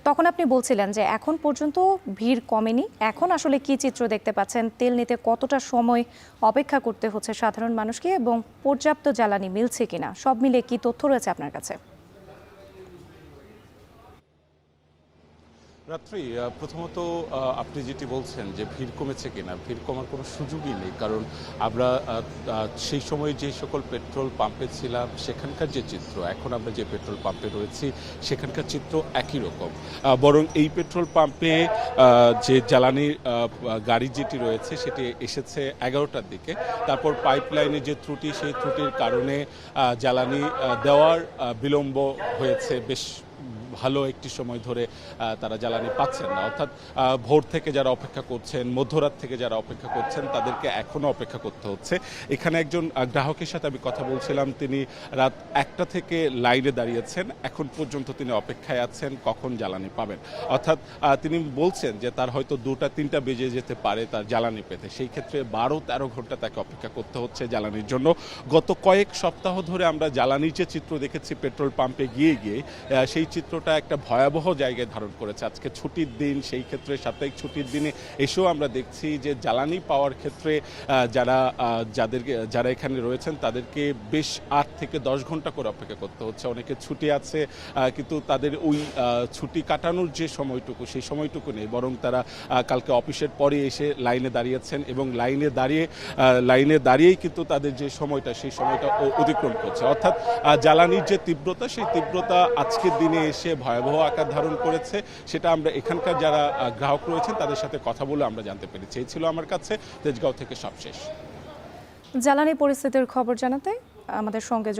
তখন আপনি বলছিলেন যে এখন পর্যন্ত ভিড় কমেনি। এখন আসলে কি চিত্র দেখতে পাচ্ছেন? তেল নিতে কতটা সময় অপেক্ষা করতে হচ্ছে সাধারণ মানুষকে এবং পর্যাপ্ত জ্বালানি মিলছে কিনা, সব মিলে কি তথ্য রয়েছে আপনার কাছে? রাত্রি প্রথমত আপনি যেটি বলছেন যে ভিড় কমেছে কিনা, ভিড় কমার কোনো সুযোগই নেই। কারণ আমরা সেই সময় যে সকল পেট্রোল পাম্পে ছিলাম সেখানকার যে চিত্র, এখন আমরা যে পেট্রোল পাম্পে রয়েছি সেখানকার চিত্র একই রকম। বরং এই পেট্রোল পাম্পে যে জ্বালানির গাড়ি যেটি রয়েছে সেটি এসেছে 11টার দিকে। তারপর পাইপলাইনে যে ত্রুটি, সেই ত্রুটির কারণে জ্বালানি দেওয়ার বিলম্ব হয়েছে। বেশ ভালো একটি সময় ধরে তারা জ্বালানি পাচ্ছেন না। অর্থাৎ ভোর থেকে যারা অপেক্ষা করছেন, মধ্যরাত থেকে যারা অপেক্ষা করছেন, তাদেরকে এখনও অপেক্ষা করতে হচ্ছে। এখানে একজন গ্রাহকের সাথে আমি কথা বলছিলাম, তিনি রাত 1টা থেকে লাইনে দাঁড়িয়েছেন, এখন পর্যন্ত তিনি অপেক্ষায় আছেন কখন জ্বালানি পাবেন। অর্থাৎ তিনি বলছেন যে তার হয়তো 2টা 3টা বেজে যেতে পারে তার জ্বালানি পেতে। সেই ক্ষেত্রে 12-13 ঘন্টা তাকে অপেক্ষা করতে হচ্ছে জ্বালানির জন্য। গত কয়েক সপ্তাহ ধরে আমরা জ্বালানির যে চিত্র দেখেছি পেট্রোল পাম্পে গিয়ে সেই চিত্রটা একটা ভয়াবহ জায়গায় ধারণ করেছে। আজকে ছুটির দিন, সেই ক্ষেত্রে সাপ্তাহিক ছুটির দিনে এসেও আমরা দেখছি যে জ্বালানি পাওয়ার ক্ষেত্রে যারা এখানে রয়েছেন তাদেরকে বেশ 8 থেকে 10 ঘন্টা করে অপেক্ষা করতে হচ্ছে। অনেকে ছুটি আছে, কিন্তু তাদের ওই ছুটি কাটানোর যে সময়টুকু, সেই সময়টুকু নেই। বরং তারা কালকে অফিসের পরে এসে লাইনে দাঁড়িয়েছেন এবং লাইনে দাঁড়িয়েই কিন্তু তাদের যে সময়টা, সেই সময়টা অতিক্রম করছে। অর্থাৎ জ্বালানির যে তীব্রতা, সেই তীব্রতা আজকের দিনে এসে ভয়াবহ আকার ধারণ করেছে। সেটা আমরা এখানকার যারা গ্রাহক রয়েছেন তাদের সাথে কথা বলে আমরা জানতে পেরেছি। এই ছিল আমার কাছে তেজগাঁও থেকে সবশেষ। জ্বালানি পরিস্থিতির খবর জানাতে আমাদের সঙ্গে